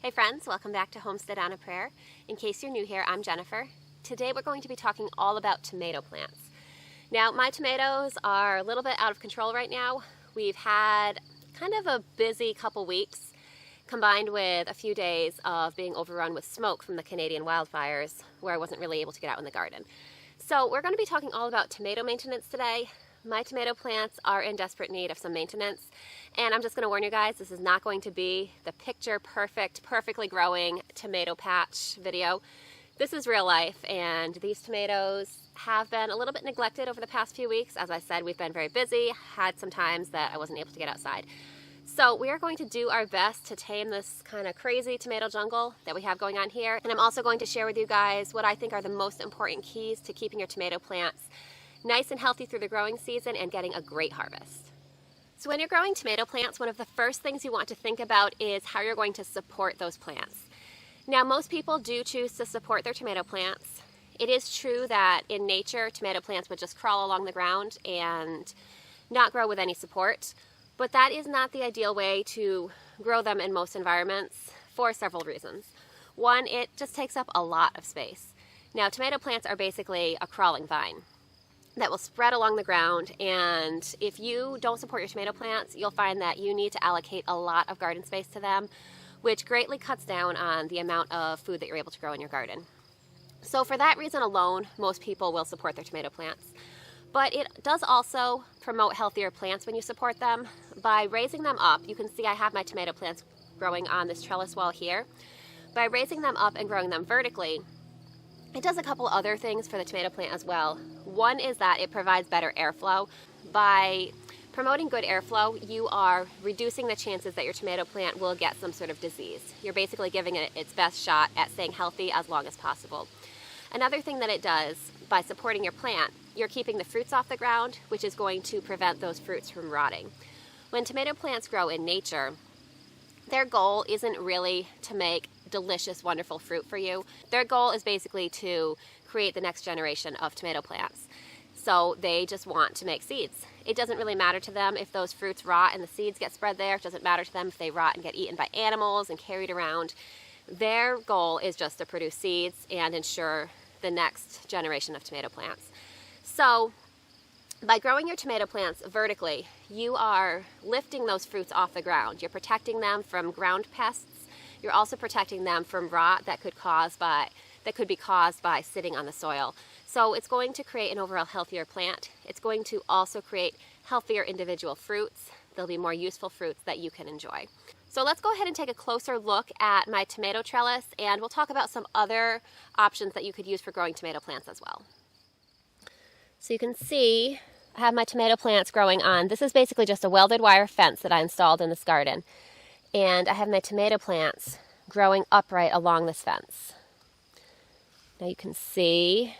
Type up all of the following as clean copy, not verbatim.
Hey friends, welcome back to Homestead on a Prayer. In case you're new here, I'm Jennifer. Today we're going to be talking all about tomato plants. Now, my tomatoes are a little bit out of control right now. We've had kind of a busy couple weeks, combined with a few days of being overrun with smoke from the Canadian wildfires, where I wasn't really able to get out in the garden. So we're going to be talking all about tomato maintenance today. My tomato plants are in desperate need of some maintenance, and I'm just going to warn you guys, this is not going to be the picture perfect, perfectly growing tomato patch video. This is real life, and these tomatoes have been a little bit neglected over the past few weeks. As I said, we've been very busy, had some times that I wasn't able to get outside. So we are going to do our best to tame this kind of crazy tomato jungle that we have going on here. And I'm also going to share with you guys what I think are the most important keys to keeping your tomato plants nice and healthy through the growing season and getting a great harvest. So when you're growing tomato plants, one of the first things you want to think about is how you're going to support those plants. Now, most people do choose to support their tomato plants. It is true that in nature, tomato plants would just crawl along the ground and not grow with any support, but that is not the ideal way to grow them in most environments for several reasons. One, it just takes up a lot of space. Now, tomato plants are basically a crawling vine that will spread along the ground, and if you don't support your tomato plants, you'll find that you need to allocate a lot of garden space to them, which greatly cuts down on the amount of food that you're able to grow in your garden. So for that reason alone, most people will support their tomato plants. But it does also promote healthier plants when you support them. By raising them up, you can see I have my tomato plants growing on this trellis wall here. By raising them up and growing them vertically, it does a couple other things for the tomato plant as well. One is that it provides better airflow. By promoting good airflow, you are reducing the chances that your tomato plant will get some sort of disease. You're basically giving it its best shot at staying healthy as long as possible. Another thing that it does, by supporting your plant, you're keeping the fruits off the ground, which is going to prevent those fruits from rotting. When tomato plants grow in nature, their goal isn't really to make delicious, wonderful fruit for you. Their goal is basically to create the next generation of tomato plants. So they just want to make seeds. It doesn't really matter to them if those fruits rot and the seeds get spread there. It doesn't matter to them if they rot and get eaten by animals and carried around. Their goal is just to produce seeds and ensure the next generation of tomato plants. So by growing your tomato plants vertically, you are lifting those fruits off the ground. You're protecting them from ground pests. You're also protecting them from rot that could be caused by sitting on the soil. So it's going to create an overall healthier plant. It's going to also create healthier individual fruits. There'll be more useful fruits that you can enjoy. So let's go ahead and take a closer look at my tomato trellis, and we'll talk about some other options that you could use for growing tomato plants as well. So you can see I have my tomato plants growing on. This is basically just a welded wire fence that I installed in this garden. And I have my tomato plants growing upright along this fence. Now you can see.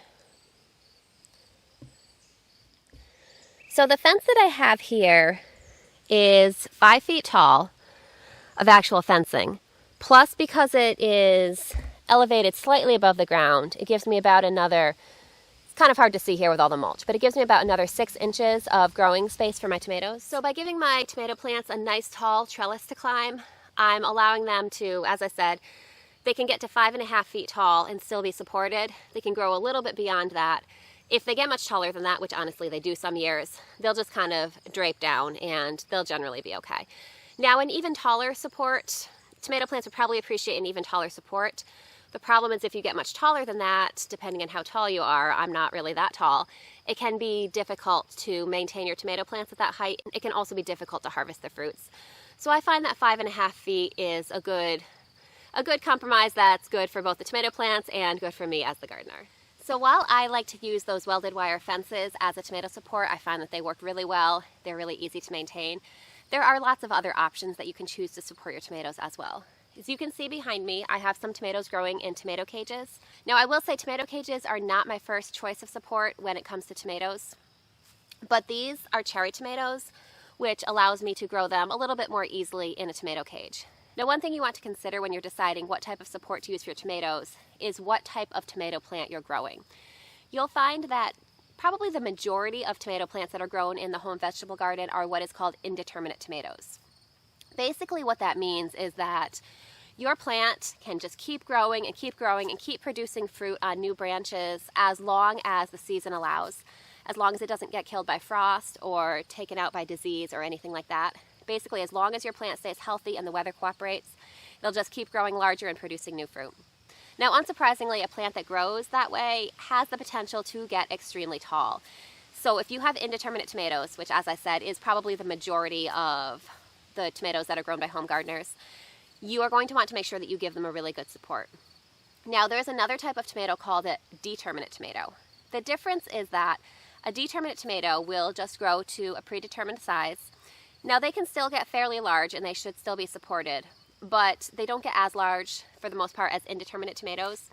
So the fence that I have here is 5 feet tall of actual fencing. Plus, because it is elevated slightly above the ground, it gives me about another, it's kind of hard to see here with all the mulch, but it gives me about another 6 inches of growing space for my tomatoes. So by giving my tomato plants a nice tall trellis to climb, I'm allowing them to, as I said, they can get to 5.5 feet tall and still be supported. They can grow a little bit beyond that. If they get much taller than that, which honestly they do some years, they'll just kind of drape down and they'll generally be okay. Now, an even taller support, tomato plants would probably appreciate an even taller support. The problem is if you get much taller than that, depending on how tall you are, I'm not really that tall, it can be difficult to maintain your tomato plants at that height. It can also be difficult to harvest the fruits. So I find that 5.5 feet is a good compromise that's good for both the tomato plants and good for me as the gardener. So while I like to use those welded wire fences as a tomato support, I find that they work really well. They're really easy to maintain. There are lots of other options that you can choose to support your tomatoes as well. As you can see behind me, I have some tomatoes growing in tomato cages. Now, I will say tomato cages are not my first choice of support when it comes to tomatoes, but these are cherry tomatoes, which allows me to grow them a little bit more easily in a tomato cage. Now, one thing you want to consider when you're deciding what type of support to use for your tomatoes is what type of tomato plant you're growing. You'll find that probably the majority of tomato plants that are grown in the home vegetable garden are what is called indeterminate tomatoes. Basically what that means is that Your plant can just keep growing and keep growing and keep producing fruit on new branches as long as the season allows, as long as it doesn't get killed by frost or taken out by disease or anything like that. Basically, as long as your plant stays healthy and the weather cooperates, it'll just keep growing larger and producing new fruit. Now, unsurprisingly, a plant that grows that way has the potential to get extremely tall. So if you have indeterminate tomatoes, which as I said is probably the majority of the tomatoes that are grown by home gardeners, you are going to want to make sure that you give them a really good support. Now, there's another type of tomato called a determinate tomato. The difference is that a determinate tomato will just grow to a predetermined size. Now, they can still get fairly large and they should still be supported, but they don't get as large for the most part as indeterminate tomatoes.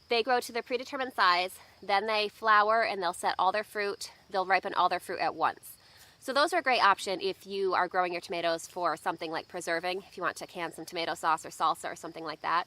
They grow to their predetermined size, then they flower and they'll set all their fruit. They'll ripen all their fruit at once. So those are a great option if you are growing your tomatoes for something like preserving, if you want to can some tomato sauce or salsa or something like that.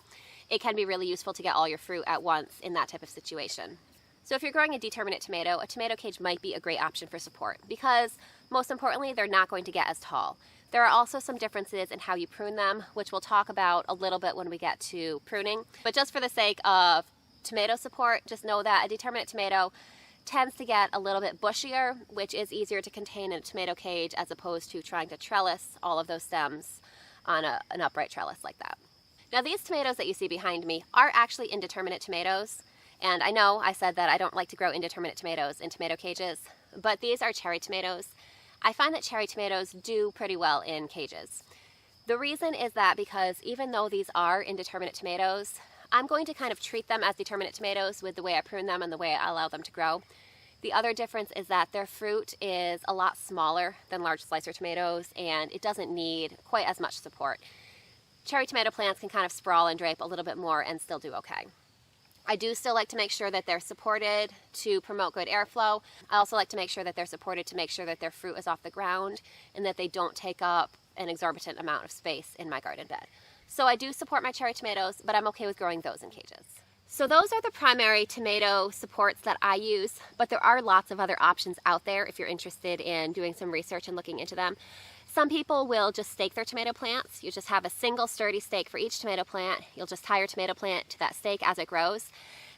It can be really useful to get all your fruit at once in that type of situation. So if you're growing a determinate tomato, a tomato cage might be a great option for support because, most importantly, they're not going to get as tall. There are also some differences in how you prune them, which we'll talk about a little bit when we get to pruning. But just for the sake of tomato support, just know that a determinate tomato tends to get a little bit bushier, which is easier to contain in a tomato cage as opposed to trying to trellis all of those stems on an upright trellis like that. Now, these tomatoes that you see behind me are actually indeterminate tomatoes. And I know I said that I don't like to grow indeterminate tomatoes in tomato cages, but these are cherry tomatoes. I find that cherry tomatoes do pretty well in cages. The reason is that because even though these are indeterminate tomatoes, I'm going to kind of treat them as determinate tomatoes with the way I prune them and the way I allow them to grow. The other difference is that their fruit is a lot smaller than large slicer tomatoes and it doesn't need quite as much support. Cherry tomato plants can kind of sprawl and drape a little bit more and still do okay. I do still like to make sure that they're supported to promote good airflow. I also like to make sure that they're supported to make sure that their fruit is off the ground and that they don't take up an exorbitant amount of space in my garden bed. So I do support my cherry tomatoes, but I'm okay with growing those in cages. So those are the primary tomato supports that I use, but there are lots of other options out there if you're interested in doing some research and looking into them. Some people will just stake their tomato plants. You just have a single sturdy stake for each tomato plant. You'll just tie your tomato plant to that stake as it grows.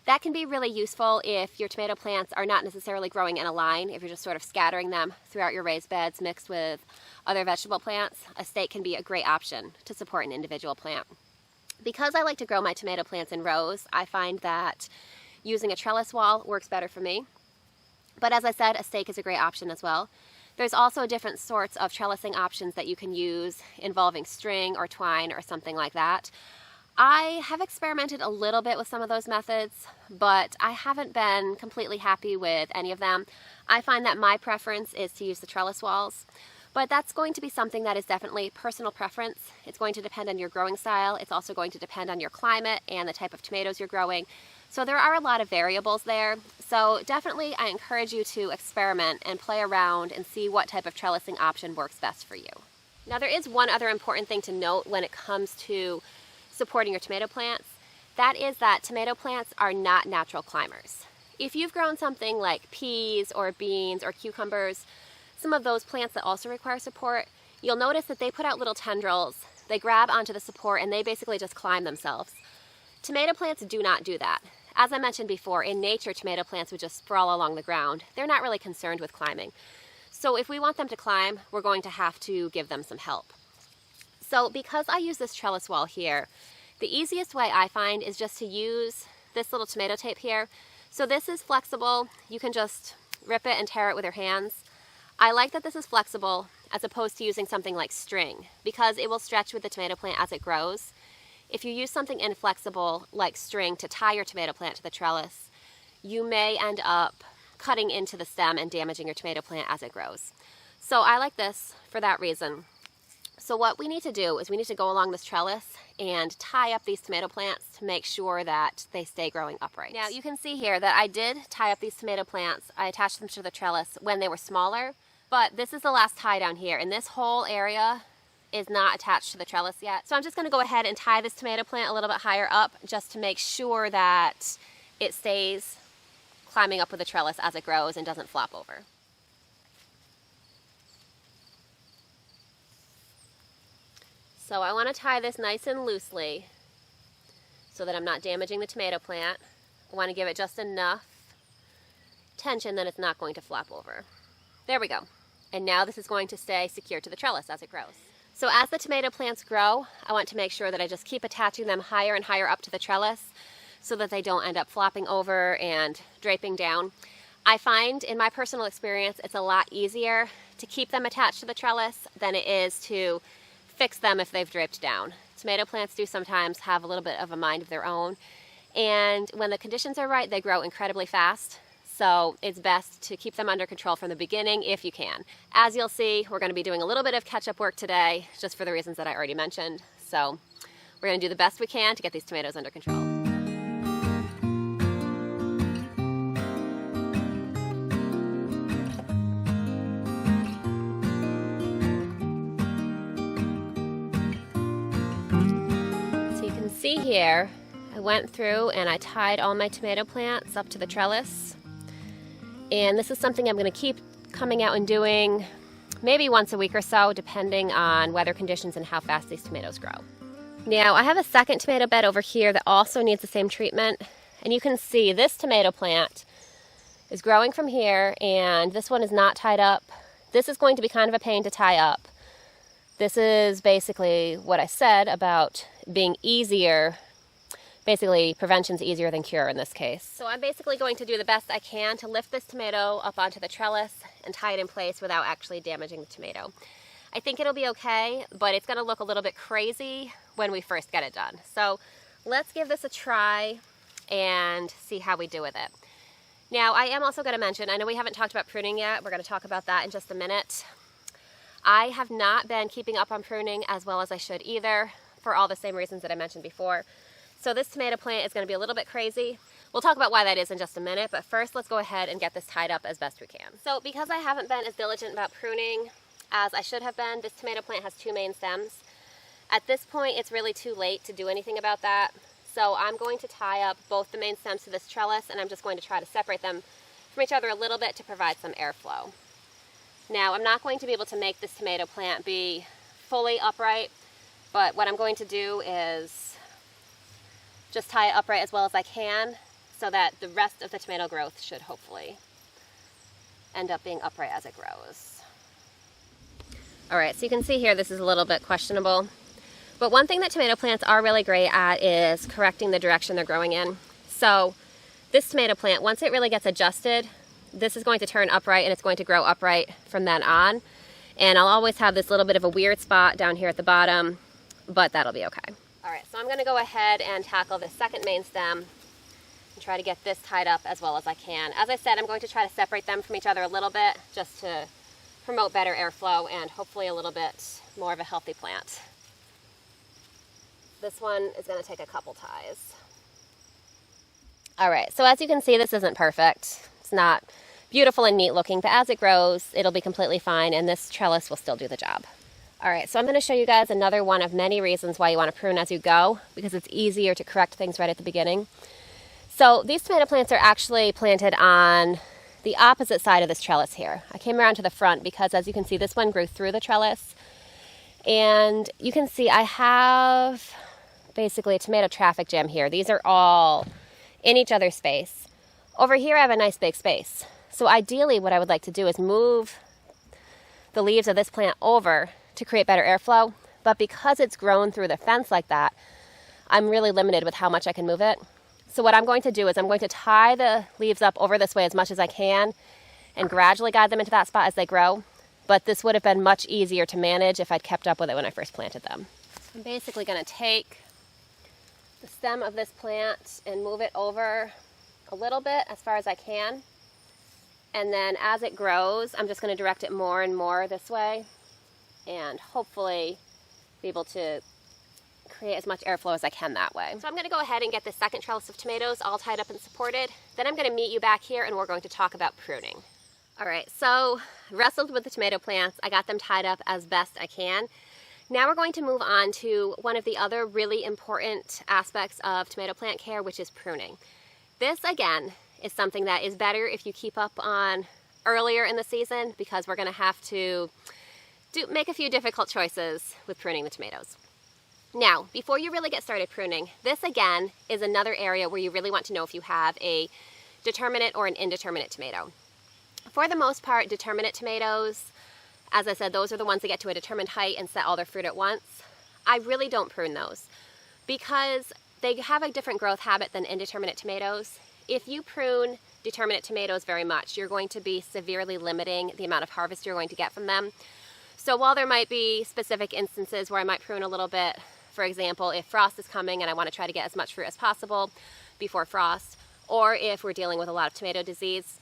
That can be really useful if your tomato plants are not necessarily growing in a line, if you're just sort of scattering them throughout your raised beds mixed with other vegetable plants. A stake can be a great option to support an individual plant. Because I like to grow my tomato plants in rows, I find that using a trellis wall works better for me. But as I said, a stake is a great option as well. There's also different sorts of trellising options that you can use involving string or twine or something like that. I have experimented a little bit with some of those methods, but I haven't been completely happy with any of them. I find that my preference is to use the trellis walls, but that's going to be something that is definitely personal preference. It's going to depend on your growing style. It's also going to depend on your climate and the type of tomatoes you're growing. So there are a lot of variables there. So definitely I encourage you to experiment and play around and see what type of trellising option works best for you. Now, there is one other important thing to note when it comes to supporting your tomato plants. That is that tomato plants are not natural climbers. If you've grown something like peas or beans or cucumbers, some of those plants that also require support, you'll notice that they put out little tendrils. They grab onto the support and they basically just climb themselves. Tomato plants do not do that. As I mentioned before, in nature, tomato plants would just sprawl along the ground. They're not really concerned with climbing. So if we want them to climb, we're going to have to give them some help. So because I use this trellis wall here, the easiest way I find is just to use this little tomato tape here. So this is flexible. You can just rip it and tear it with your hands. I like that this is flexible as opposed to using something like string because it will stretch with the tomato plant as it grows. If you use something inflexible like string to tie your tomato plant to the trellis, you may end up cutting into the stem and damaging your tomato plant as it grows. So I like this for that reason. So what we need to do is we need to go along this trellis and tie up these tomato plants to make sure that they stay growing upright. Now you can see here that I did tie up these tomato plants. I attached them to the trellis when they were smaller, but this is the last tie down here, and this whole area is not attached to the trellis yet. So I'm just going to go ahead and tie this tomato plant a little bit higher up just to make sure that it stays climbing up with the trellis as it grows and doesn't flop over. So I want to tie this nice and loosely so that I'm not damaging the tomato plant. I want to give it just enough tension that it's not going to flop over. There we go. And now this is going to stay secure to the trellis as it grows. So as the tomato plants grow, I want to make sure that I just keep attaching them higher and higher up to the trellis so that they don't end up flopping over and draping down. I find in my personal experience it's a lot easier to keep them attached to the trellis than it is to fix them if they've draped down. Tomato plants do sometimes have a little bit of a mind of their own, and when the conditions are right, they grow incredibly fast. So it's best to keep them under control from the beginning if you can. As you'll see, we're going to be doing a little bit of catch-up work today, just for the reasons that I already mentioned. So we're going to do the best we can to get these tomatoes under control. So you can see here, I went through and I tied all my tomato plants up to the trellis. And this is something I'm going to keep coming out and doing maybe once a week or so, depending on weather conditions and how fast these tomatoes grow. Now, I have a second tomato bed over here that also needs the same treatment. And you can see this tomato plant is growing from here, and this one is not tied up. This is going to be kind of a pain to tie up. This is basically what I said about being easier. Basically, prevention's easier than cure in this case. So I'm basically going to do the best I can to lift this tomato up onto the trellis and tie it in place without actually damaging the tomato. I think it'll be okay, but it's going to look a little bit crazy when we first get it done. So let's give this a try and see how we do with it. Now, I am also going to mention, I know we haven't talked about pruning yet. We're going to talk about that in just a minute. I have not been keeping up on pruning as well as I should either, for all the same reasons that I mentioned before. So this tomato plant is going to be a little bit crazy. We'll talk about why that is in just a minute, but first let's go ahead and get this tied up as best we can. So because I haven't been as diligent about pruning as I should have been, this tomato plant has two main stems. At this point, it's really too late to do anything about that. So I'm going to tie up both the main stems to this trellis, and I'm just going to try to separate them from each other a little bit to provide some airflow. Now, I'm not going to be able to make this tomato plant be fully upright, but what I'm going to do is just tie it upright as well as I can so that the rest of the tomato growth should hopefully end up being upright as it grows. All right, so you can see here this is a little bit questionable, but one thing that tomato plants are really great at is correcting the direction they're growing in. So this tomato plant, once it really gets adjusted, this is going to turn upright and it's going to grow upright from then on. And I'll always have this little bit of a weird spot down here at the bottom, but that'll be okay. All right, so I'm going to go ahead and tackle the second main stem and try to get this tied up as well as I can. As I said, I'm going to try to separate them from each other a little bit just to promote better airflow and hopefully a little bit more of a healthy plant. This one is going to take a couple ties. All right, so as you can see, this isn't perfect. It's not beautiful and neat looking, but as it grows, it'll be completely fine, and this trellis will still do the job. All right, so I'm going to show you guys another one of many reasons why you want to prune as you go, because it's easier to correct things right at the beginning. So these tomato plants are actually planted on the opposite side of this trellis here. I came around to the front because, as you can see, this one grew through the trellis. And you can see I have basically a tomato traffic jam here. These are all in each other's space. Over here I have a nice big space. So ideally what I would like to do is move the leaves of this plant over to create better airflow, but because it's grown through the fence like that, I'm really limited with how much I can move it. So what I'm going to do is I'm going to tie the leaves up over this way as much as I can and gradually guide them into that spot as they grow, but this would have been much easier to manage if I'd kept up with it when I first planted them. So I'm basically going to take the stem of this plant and move it over a little bit as far as I can, and then as it grows, I'm just going to direct it more and more this way and hopefully be able to create as much airflow as I can that way. So I'm going to go ahead and get the second trellis of tomatoes all tied up and supported. Then I'm going to meet you back here and we're going to talk about pruning. All right, so I wrestled with the tomato plants. I got them tied up as best I can. Now we're going to move on to one of the other really important aspects of tomato plant care, which is pruning. This, again, is something that is better if you keep up on earlier in the season, because we're going to have to make a few difficult choices with pruning the tomatoes. Now, before you really get started pruning, this again is another area where you really want to know if you have a determinate or an indeterminate tomato. For the most part, determinate tomatoes, as I said, those are the ones that get to a determined height and set all their fruit at once. I really don't prune those because they have a different growth habit than indeterminate tomatoes. If you prune determinate tomatoes very much, you're going to be severely limiting the amount of harvest you're going to get from them. So while there might be specific instances where I might prune a little bit, for example, if frost is coming and I want to try to get as much fruit as possible before frost, or if we're dealing with a lot of tomato disease,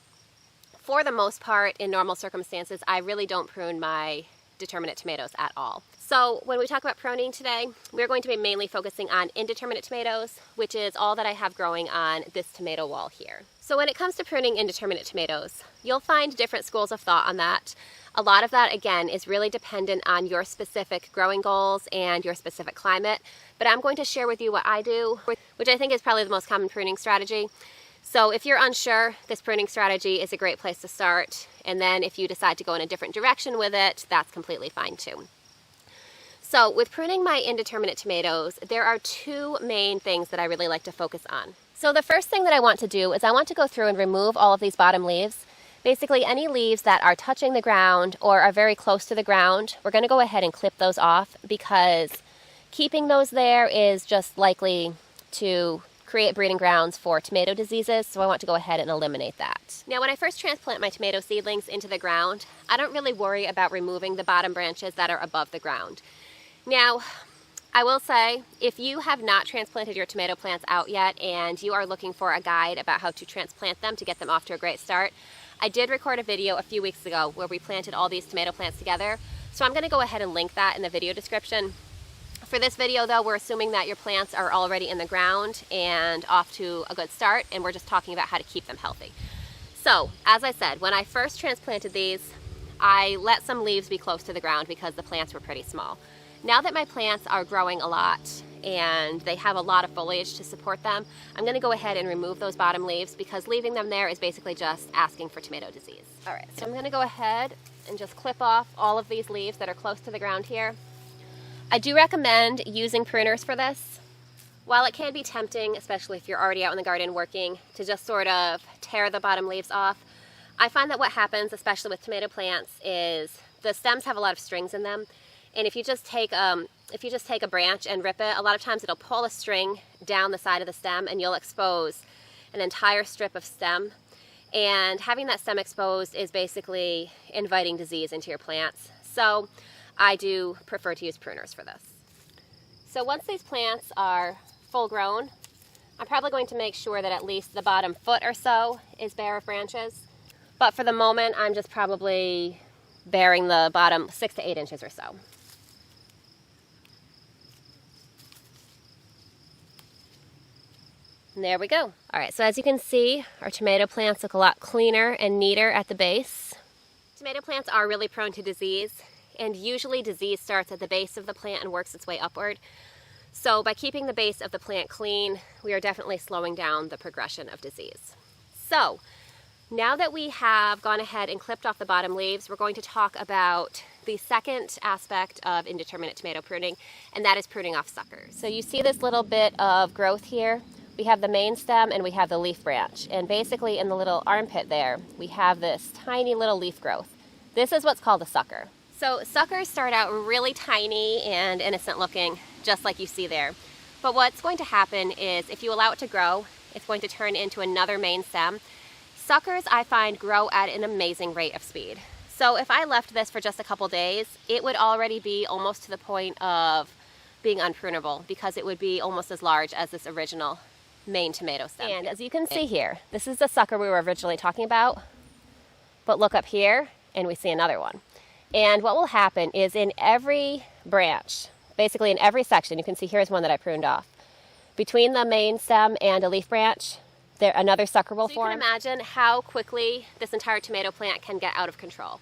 for the most part, in normal circumstances, I really don't prune my determinate tomatoes at all. So when we talk about pruning today, we're going to be mainly focusing on indeterminate tomatoes, which is all that I have growing on this tomato wall here. So when it comes to pruning indeterminate tomatoes, you'll find different schools of thought on that. A lot of that, again, is really dependent on your specific growing goals and your specific climate, but I'm going to share with you what I do, which I think is probably the most common pruning strategy. So if you're unsure, this pruning strategy is a great place to start, and then if you decide to go in a different direction with it, that's completely fine too. So with pruning my indeterminate tomatoes, there are two main things that I really like to focus on. So the first thing that I want to do is I want to go through and remove all of these bottom leaves. Basically any leaves that are touching the ground or are very close to the ground, we're going to go ahead and clip those off because keeping those there is just likely to create breeding grounds for tomato diseases, so I want to go ahead and eliminate that. Now when I first transplant my tomato seedlings into the ground, I don't really worry about removing the bottom branches that are above the ground. Now, I will say, if you have not transplanted your tomato plants out yet and you are looking for a guide about how to transplant them to get them off to a great start, I did record a video a few weeks ago where we planted all these tomato plants together, so I'm going to go ahead and link that in the video description. For this video though, we're assuming that your plants are already in the ground and off to a good start, and we're just talking about how to keep them healthy. So, as I said, when I first transplanted these, I let some leaves be close to the ground because the plants were pretty small. Now that my plants are growing a lot and they have a lot of foliage to support them, I'm going to go ahead and remove those bottom leaves because leaving them there is basically just asking for tomato disease. Alright, so I'm going to go ahead and just clip off all of these leaves that are close to the ground here. I do recommend using pruners for this. While it can be tempting, especially if you're already out in the garden working, to just sort of tear the bottom leaves off, I find that what happens, especially with tomato plants, is the stems have a lot of strings in them. And if you just take a branch and rip it, a lot of times it'll pull a string down the side of the stem and you'll expose an entire strip of stem. And having that stem exposed is basically inviting disease into your plants. So I do prefer to use pruners for this. So once these plants are full grown, I'm probably going to make sure that at least the bottom foot or so is bare of branches. But for the moment, I'm just probably bearing the bottom 6 to 8 inches or so. And there we go. All right, so as you can see, our tomato plants look a lot cleaner and neater at the base. Tomato plants are really prone to disease, and usually disease starts at the base of the plant and works its way upward. So by keeping the base of the plant clean, we are definitely slowing down the progression of disease. So now that we have gone ahead and clipped off the bottom leaves, we're going to talk about the second aspect of indeterminate tomato pruning, and that is pruning off suckers. So you see this little bit of growth here? We have the main stem and we have the leaf branch. And basically in the little armpit there, we have this tiny little leaf growth. This is what's called a sucker. So suckers start out really tiny and innocent looking, just like you see there. But what's going to happen is if you allow it to grow, it's going to turn into another main stem. Suckers, I find, grow at an amazing rate of speed. So if I left this for just a couple days, it would already be almost to the point of being unprunable because it would be almost as large as this original main tomato stem. And as you can see here, this is the sucker we were originally talking about, but look up here and we see another one. And what will happen is in every branch, basically in every section, you can see here's one that I pruned off. Between the main stem and a leaf branch, another sucker will form. You can imagine how quickly this entire tomato plant can get out of control.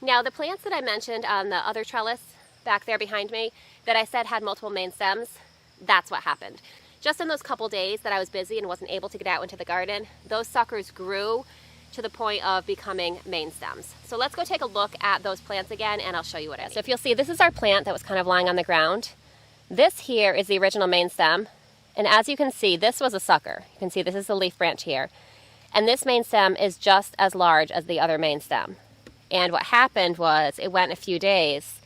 Now the plants that I mentioned on the other trellis back there behind me that I said had multiple main stems, that's what happened. Just in those couple days that I was busy and wasn't able to get out into the garden, those suckers grew to the point of becoming main stems. So let's go take a look at those plants again and I'll show you what it is. So if you'll see, this is our plant that was kind of lying on the ground. This here is the original main stem, and as you can see, this was a sucker. You can see this is the leaf branch here. And this main stem is just as large as the other main stem. And what happened was it went a few days,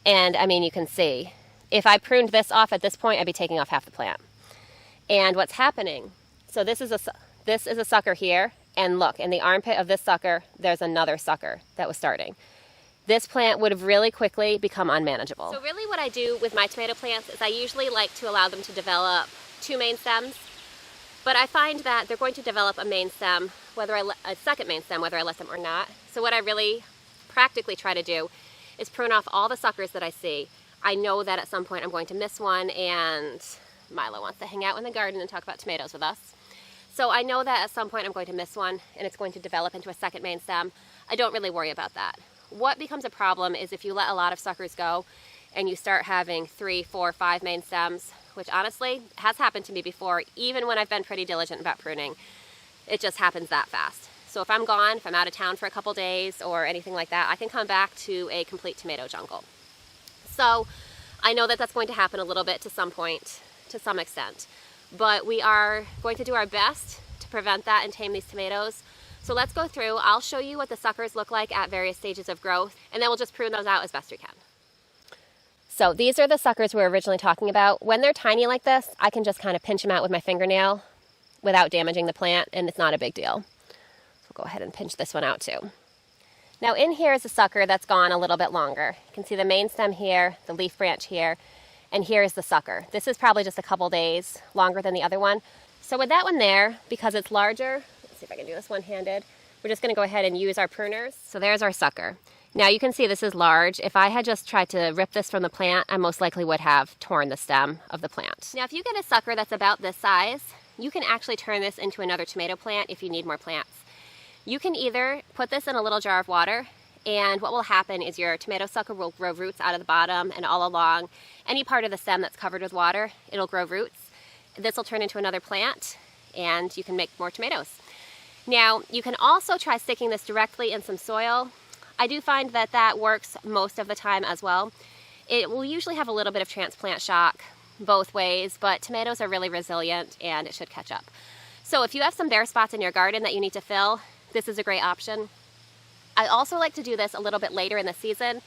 and I mean, you can see, if I pruned this off at this point, I'd be taking off half the plant. And what's happening, so this is a sucker here, and look, in the armpit of this sucker, there's another sucker that was starting. This plant would have really quickly become unmanageable. So really what I do with my tomato plants is I usually like to allow them to develop 2 main stems, but I find that they're going to develop a main stem, a second main stem, whether I let them or not. So what I really practically try to do is prune off all the suckers that I see. I know that at some point I'm going to miss one, and Milo wants to hang out in the garden and talk about tomatoes with us. So I know that at some point I'm going to miss one and it's going to develop into a second main stem. I don't really worry about that. What becomes a problem is if you let a lot of suckers go and you start having 3, 4, 5 main stems, which honestly has happened to me before, even when I've been pretty diligent about pruning. It just happens that fast. So if I'm gone, if I'm out of town for a couple days or anything like that, I can come back to a complete tomato jungle. So I know that that's going to happen a little bit to some point, to some extent, but we are going to do our best to prevent that and tame these tomatoes. So let's go through. I'll show you what the suckers look like at various stages of growth, and then we'll just prune those out as best we can. So these are the suckers we were originally talking about. When they're tiny like this, I can just kind of pinch them out with my fingernail without damaging the plant, and it's not a big deal. So we'll go ahead and pinch this one out too. Now in here is a sucker that's gone a little bit longer. You can see the main stem here, the leaf branch here, and here is the sucker. This is probably just a couple days longer than the other one. So with that one there, because it's larger, let's see if I can do this one-handed, we're just gonna go ahead and use our pruners. So there's our sucker. Now you can see this is large. If I had just tried to rip this from the plant, I most likely would have torn the stem of the plant. Now if you get a sucker that's about this size, you can actually turn this into another tomato plant if you need more plants. You can either put this in a little jar of water, and what will happen is your tomato sucker will grow roots out of the bottom and all along any part of the stem that's covered with water. It'll grow roots. This will turn into another plant, and you can make more tomatoes. Now, you can also try sticking this directly in some soil. I do find that that works most of the time as well. It will usually have a little bit of transplant shock both ways, but tomatoes are really resilient and it should catch up. So if you have some bare spots in your garden that you need to fill, this is a great option. I also like to do this a little bit later in the season.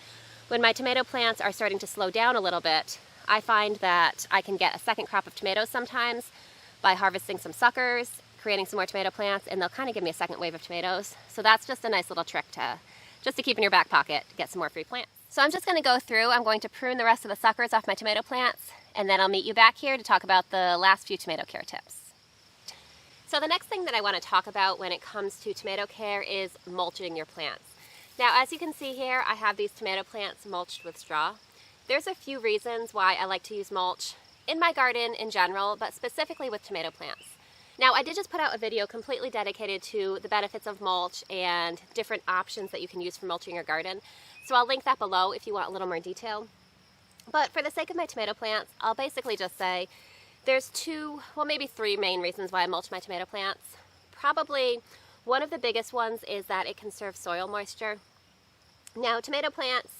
When my tomato plants are starting to slow down a little bit, I find that I can get a second crop of tomatoes sometimes by harvesting some suckers, creating some more tomato plants, and they'll kind of give me a second wave of tomatoes. So that's just a nice little trick just to keep in your back pocket to get some more free plants. So I'm just going to go through, I'm going to prune the rest of the suckers off my tomato plants, and then I'll meet you back here to talk about the last few tomato care tips. So the next thing that I want to talk about when it comes to tomato care is mulching your plants. Now as you can see here, I have these tomato plants mulched with straw. There's a few reasons why I like to use mulch in my garden in general, but specifically with tomato plants. Now I did just put out a video completely dedicated to the benefits of mulch and different options that you can use for mulching your garden. So I'll link that below if you want a little more detail. But for the sake of my tomato plants, I'll basically just say there's two, well maybe three main reasons why I mulch my tomato plants. Probably one of the biggest ones is that it conserves soil moisture. Now tomato plants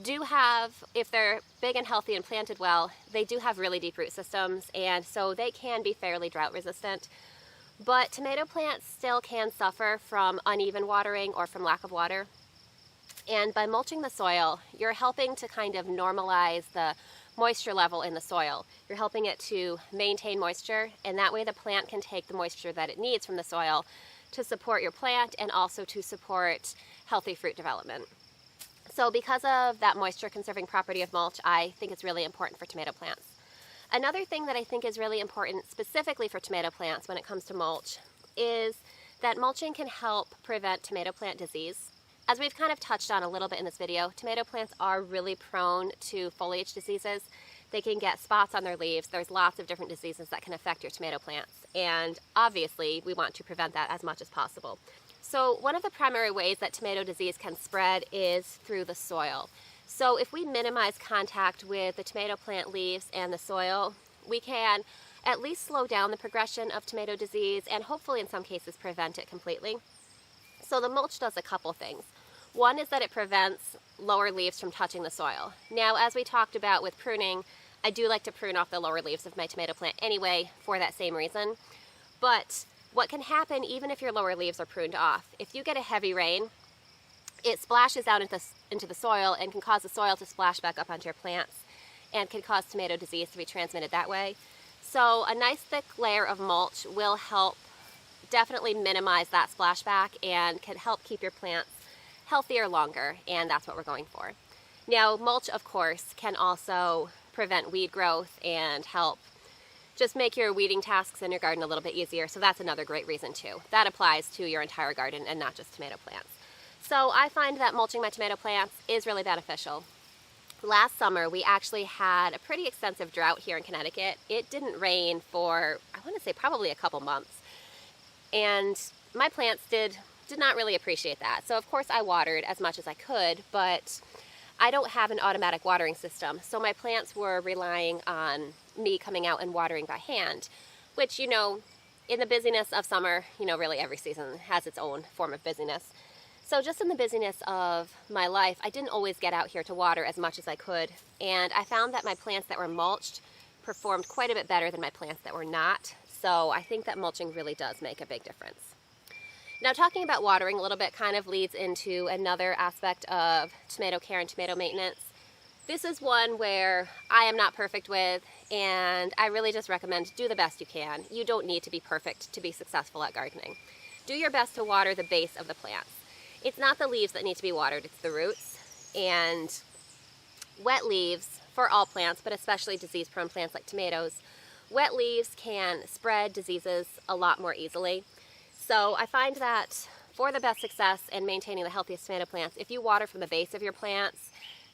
do have, if they're big and healthy and planted well, they do have really deep root systems, and so they can be fairly drought resistant. But tomato plants still can suffer from uneven watering or from lack of water. And by mulching the soil, you're helping to kind of normalize the moisture level in the soil. You're helping it to maintain moisture, and that way the plant can take the moisture that it needs from the soil to support your plant and also to support healthy fruit development. So because of that moisture conserving property of mulch, I think it's really important for tomato plants. Another thing that I think is really important specifically for tomato plants when it comes to mulch is that mulching can help prevent tomato plant disease. As we've kind of touched on a little bit in this video, tomato plants are really prone to foliage diseases. They can get spots on their leaves. There's lots of different diseases that can affect your tomato plants, and obviously we want to prevent that as much as possible. So one of the primary ways that tomato disease can spread is through the soil. So if we minimize contact with the tomato plant leaves and the soil, we can at least slow down the progression of tomato disease and hopefully in some cases prevent it completely. So the mulch does a couple things. One is that it prevents lower leaves from touching the soil. Now, as we talked about with pruning, I do like to prune off the lower leaves of my tomato plant anyway for that same reason. But what can happen even if your lower leaves are pruned off, if you get a heavy rain, it splashes out into the soil and can cause the soil to splash back up onto your plants and can cause tomato disease to be transmitted that way. So a nice thick layer of mulch will help definitely minimize that splashback and can help keep your plants healthier longer, and that's what we're going for. Now, mulch, of course, can also prevent weed growth and help just make your weeding tasks in your garden a little bit easier, so that's another great reason too. That applies to your entire garden and not just tomato plants. So I find that mulching my tomato plants is really beneficial. Last summer, we actually had a pretty extensive drought here in Connecticut. It didn't rain for, I want to say, probably a couple months. And my plants did not really appreciate that. So of course I watered as much as I could, but I don't have an automatic watering system. So my plants were relying on me coming out and watering by hand, which, you know, in the busyness of summer, you know, really every season has its own form of busyness. So just in the busyness of my life, I didn't always get out here to water as much as I could. And I found that my plants that were mulched performed quite a bit better than my plants that were not. So I think that mulching really does make a big difference. Now, talking about watering a little bit kind of leads into another aspect of tomato care and tomato maintenance. This is one where I am not perfect with, and I really just recommend do the best you can. You don't need to be perfect to be successful at gardening. Do your best to water the base of the plants. It's not the leaves that need to be watered, it's the roots. And wet leaves, for all plants, but especially disease-prone plants like tomatoes, wet leaves can spread diseases a lot more easily. So I find that for the best success in maintaining the healthiest tomato plants, if you water from the base of your plants,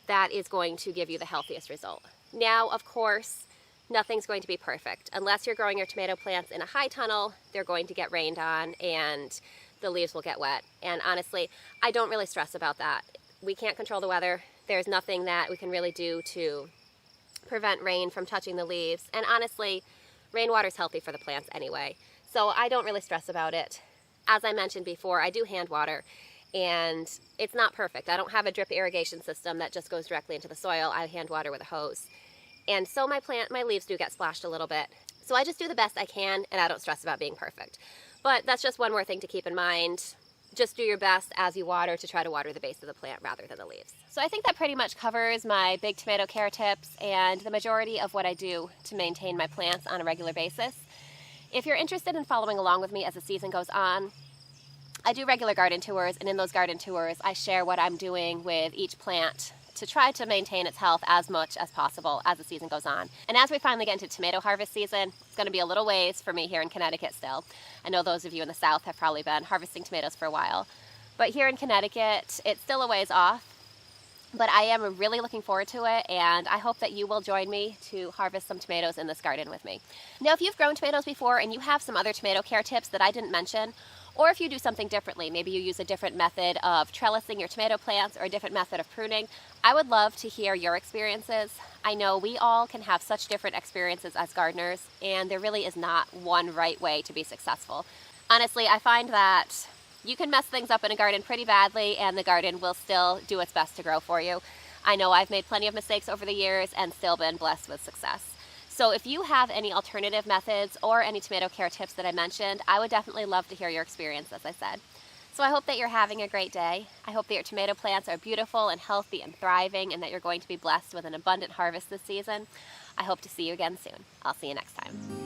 that is going to give you the healthiest result. Now, of course, nothing's going to be perfect. Unless you're growing your tomato plants in a high tunnel, they're going to get rained on and the leaves will get wet. And honestly, I don't really stress about that. We can't control the weather. There's nothing that we can really do to prevent rain from touching the leaves. And honestly, rainwater is healthy for the plants anyway. So I don't really stress about it. As I mentioned before, I do hand water, and it's not perfect. I don't have a drip irrigation system that just goes directly into the soil. I hand water with a hose. And so my leaves do get splashed a little bit. So I just do the best I can, and I don't stress about being perfect. But that's just one more thing to keep in mind. Just do your best as you water to try to water the base of the plant rather than the leaves. So I think that pretty much covers my big tomato care tips and the majority of what I do to maintain my plants on a regular basis. If you're interested in following along with me as the season goes on, I do regular garden tours, and in those garden tours I share what I'm doing with each plant to try to maintain its health as much as possible as the season goes on. And as we finally get into tomato harvest season, it's going to be a little ways for me here in Connecticut still. I know those of you in the South have probably been harvesting tomatoes for a while. But here in Connecticut, it's still a ways off. But I am really looking forward to it, and I hope that you will join me to harvest some tomatoes in this garden with me. Now, if you've grown tomatoes before and you have some other tomato care tips that I didn't mention, or if you do something differently, maybe you use a different method of trellising your tomato plants or a different method of pruning, I would love to hear your experiences. I know we all can have such different experiences as gardeners, and there really is not one right way to be successful. Honestly, I find that you can mess things up in a garden pretty badly, and the garden will still do its best to grow for you. I know I've made plenty of mistakes over the years and still been blessed with success. So if you have any alternative methods or any tomato care tips that I mentioned, I would definitely love to hear your experience, as I said. So I hope that you're having a great day. I hope that your tomato plants are beautiful and healthy and thriving, and that you're going to be blessed with an abundant harvest this season. I hope to see you again soon. I'll see you next time.